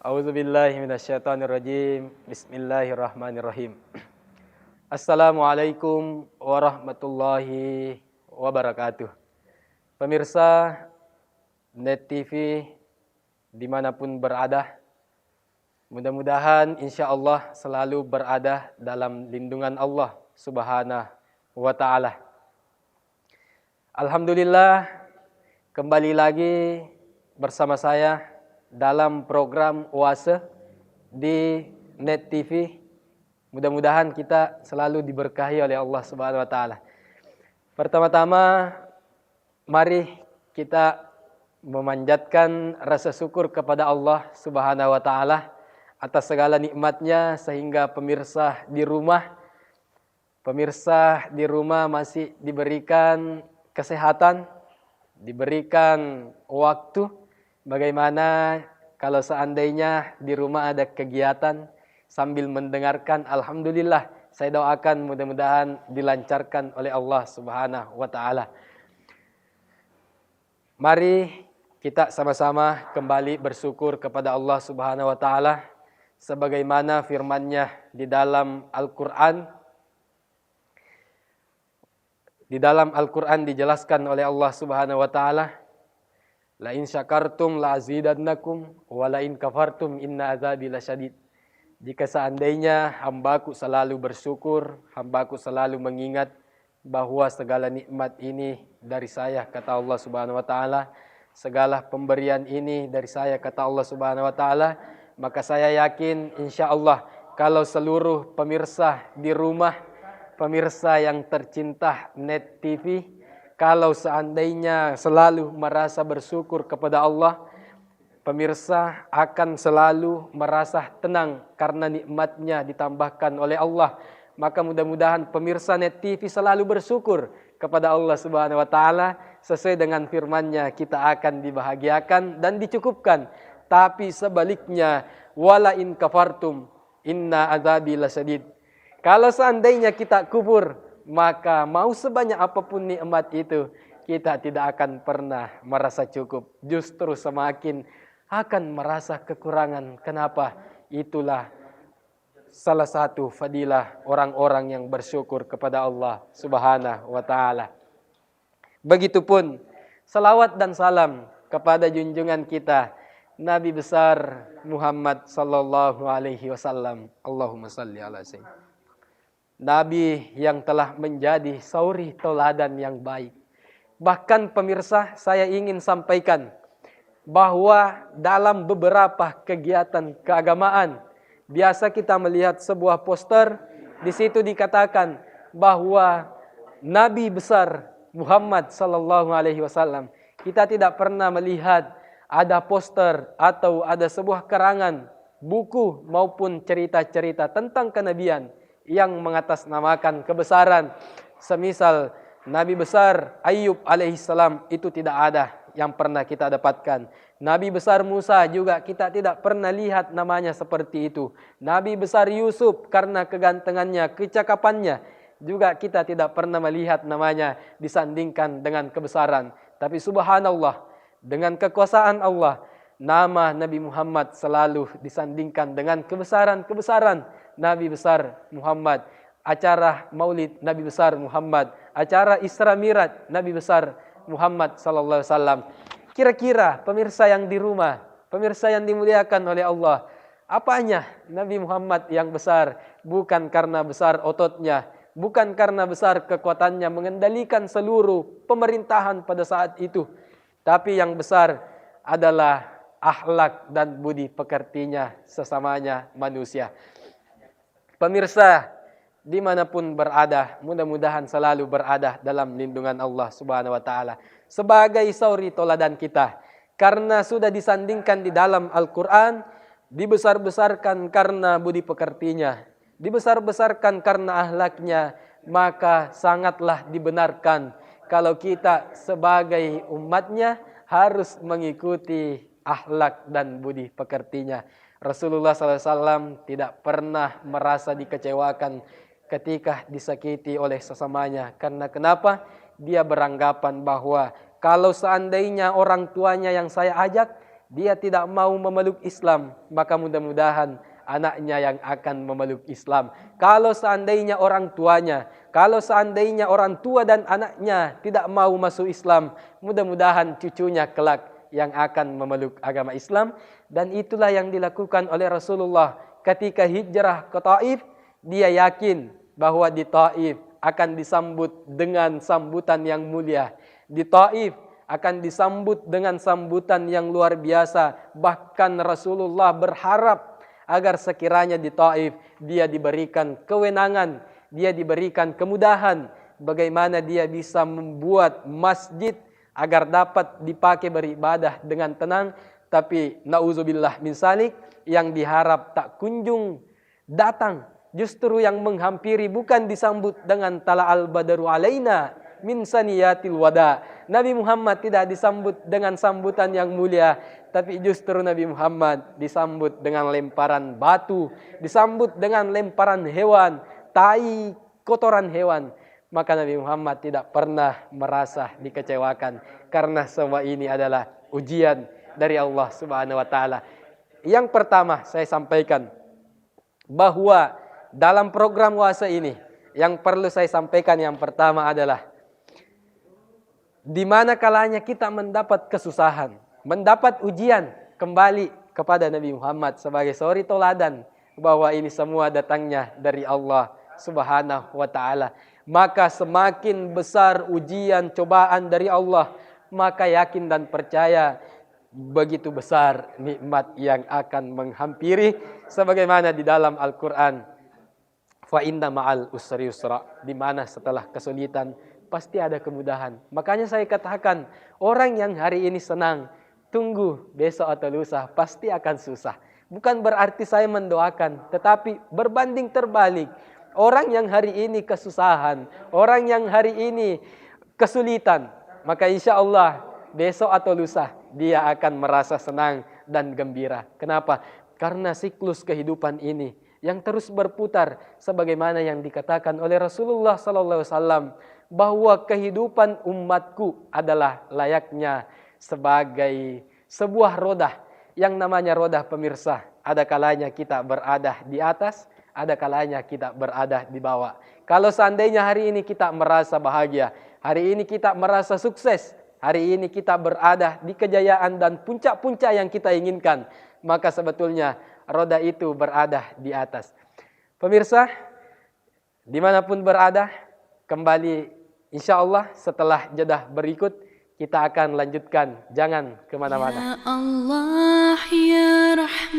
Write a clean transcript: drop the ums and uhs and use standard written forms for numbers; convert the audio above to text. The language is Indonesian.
A'udzubillahi minasyaitonirrajim. Bismillahirrahmanirrahim. Assalamualaikum warahmatullahi wabarakatuh. Pemirsa Net TV dimanapun berada, mudah-mudahan insya Allah selalu berada dalam lindungan Allah Subhanahu wa Ta'ala. Alhamdulillah, kembali lagi bersama saya dalam program Oase di Net TV. Mudah-mudahan kita selalu diberkahi oleh Allah Subhanahu wa Ta'ala. Pertama-tama, mari kita memanjatkan rasa syukur kepada Allah Subhanahu wa Ta'ala atas segala nikmatnya, sehingga pemirsa di rumah masih diberikan kesehatan, diberikan waktu. Bagaimana kalau seandainya di rumah ada kegiatan sambil mendengarkan? Alhamdulillah, saya doakan mudah-mudahan dilancarkan oleh Allah Subhanahu wa Ta'ala. Mari kita sama-sama kembali bersyukur kepada Allah Subhanahu wa Ta'ala sebagaimana firman-Nya di dalam Al-Qur'an. Di dalam Al-Qur'an dijelaskan oleh Allah Subhanahu wa Ta'ala, la in syakartum la azidannakum wa la in kafartum inna azabi lasyadid. Jika seandainya hambaku selalu bersyukur, hambaku selalu mengingat bahwa segala nikmat ini dari saya, kata Allah Subhanahu wa Ta'ala, segala pemberian ini dari saya, kata Allah Subhanahu wa Ta'ala, maka saya yakin insya Allah kalau seluruh pemirsa di rumah, pemirsa yang tercinta Net TV, kalau seandainya selalu merasa bersyukur kepada Allah, pemirsa akan selalu merasa tenang karena nikmatnya ditambahkan oleh Allah. Maka mudah-mudahan pemirsa Net TV selalu bersyukur kepada Allah Subhanahu wa Ta'ala. Sesuai dengan firman-Nya, kita akan dibahagiakan dan dicukupkan. Tapi sebaliknya, wala in kafartum inna azabi lasyadid. Kalau seandainya kita kufur, maka mau sebanyak apapun nikmat itu, kita tidak akan pernah merasa cukup. Justru semakin akan merasa kekurangan. Kenapa? Itulah salah satu fadilah orang-orang yang bersyukur kepada Allah Subhanahu wa Ta'ala. Begitupun salawat dan salam kepada junjungan kita Nabi besar Muhammad sallallahu alaihi wasallam. Allahumma salli ala sayyidina. Nabi yang telah menjadi suri tauladan yang baik. Bahkan pemirsa, saya ingin sampaikan bahwa dalam beberapa kegiatan keagamaan, biasa kita melihat sebuah poster, di situ dikatakan bahwa Nabi besar Muhammad sallallahu alaihi wasallam. Kita tidak pernah melihat ada poster atau ada sebuah karangan, buku maupun cerita-cerita tentang kenabian yang mengatasnamakan kebesaran. Semisal Nabi besar Ayub alaihissalam, itu tidak ada yang pernah kita dapatkan. Nabi besar Musa juga kita tidak pernah lihat namanya seperti itu. Nabi besar Yusuf karena kegantengannya, kecakapannya, juga kita tidak pernah melihat namanya disandingkan dengan kebesaran. Tapi subhanallah, dengan kekuasaan Allah, nama Nabi Muhammad selalu disandingkan dengan kebesaran-kebesaran Nabi besar Muhammad. Acara Maulid Nabi besar Muhammad, acara Isra Miraj Nabi besar Muhammad sallallahu alaihi wasallam. Kira-kira pemirsa yang di rumah, pemirsa yang dimuliakan oleh Allah, apanya Nabi Muhammad yang besar? Bukan karena besar ototnya, bukan karena besar kekuatannya mengendalikan seluruh pemerintahan pada saat itu, tapi yang besar adalah akhlak dan budi pekertinya sesamanya manusia. Pemirsa dimanapun berada, mudah-mudahan selalu berada dalam lindungan Allah Subhanahu wa Ta'ala sebagai suri tauladan kita, karena sudah disandingkan di dalam Al-Quran, dibesar-besarkan karena budi pekertinya, dibesar-besarkan karena akhlaknya. Maka sangatlah dibenarkan kalau kita sebagai umatnya harus mengikuti akhlak dan budi pekertinya. Rasulullah SAW tidak pernah merasa dikecewakan ketika disakiti oleh sesamanya. Karena kenapa? Dia beranggapan bahwa kalau seandainya orang tuanya yang saya ajak, dia tidak mau memeluk Islam, maka mudah-mudahan anaknya yang akan memeluk Islam. Kalau seandainya orang tua dan anaknya tidak mau masuk Islam, mudah-mudahan cucunya kelak yang akan memeluk agama Islam. Dan itulah yang dilakukan oleh Rasulullah ketika hijrah ke Taif. Dia yakin bahwa di Taif akan disambut dengan sambutan yang mulia. Di Taif akan disambut dengan sambutan yang luar biasa. Bahkan Rasulullah berharap agar sekiranya di Taif dia diberikan kewenangan, dia diberikan kemudahan bagaimana dia bisa membuat masjid agar dapat dipakai beribadah dengan tenang. Tapi nauzubillah min salik, yang diharap tak kunjung datang, justru yang menghampiri bukan disambut dengan tala'al badru alaina min saniyatil wada. Nabi Muhammad tidak disambut dengan sambutan yang mulia, tapi justru Nabi Muhammad disambut dengan lemparan batu, disambut dengan lemparan hewan, tai, kotoran hewan. Maka Nabi Muhammad tidak pernah merasa dikecewakan, karena semua ini adalah ujian dari Allah Subhanahu wa taala. Yang pertama saya sampaikan bahwa dalam program Wasa ini yang perlu saya sampaikan yang pertama adalah di mana kalanya kita mendapat kesusahan, mendapat ujian, kembali kepada Nabi Muhammad sebagai suri toladan bahwa ini semua datangnya dari Allah Subhanahu wa taala. Maka semakin besar ujian cobaan dari Allah, maka yakin dan percaya begitu besar nikmat yang akan menghampiri, sebagaimana di dalam Al-Qur'an, fa inna ma'al usri yusra, di mana setelah kesulitan pasti ada kemudahan. Makanya saya katakan, orang yang hari ini senang, tunggu besok atau lusa pasti akan susah. Bukan berarti saya mendoakan, tetapi berbanding terbalik. Orang yang hari ini kesusahan, orang yang hari ini kesulitan, maka insya Allah besok atau lusa dia akan merasa senang dan gembira. Kenapa? Karena siklus kehidupan ini yang terus berputar, sebagaimana yang dikatakan oleh Rasulullah SAW, bahwa kehidupan umatku adalah layaknya sebagai sebuah roda. Yang namanya roda, pemirsa, ada kalanya kita berada di atas, ada kalanya kita berada di bawah. Kalau seandainya hari ini kita merasa bahagia, hari ini kita merasa sukses, hari ini kita berada di kejayaan dan puncak-puncak yang kita inginkan, maka sebetulnya roda itu berada di atas. Pemirsa, dimanapun berada, kembali insya Allah setelah jedah berikut kita akan lanjutkan. Jangan kemana-mana. Ya Allah, ya Rahman.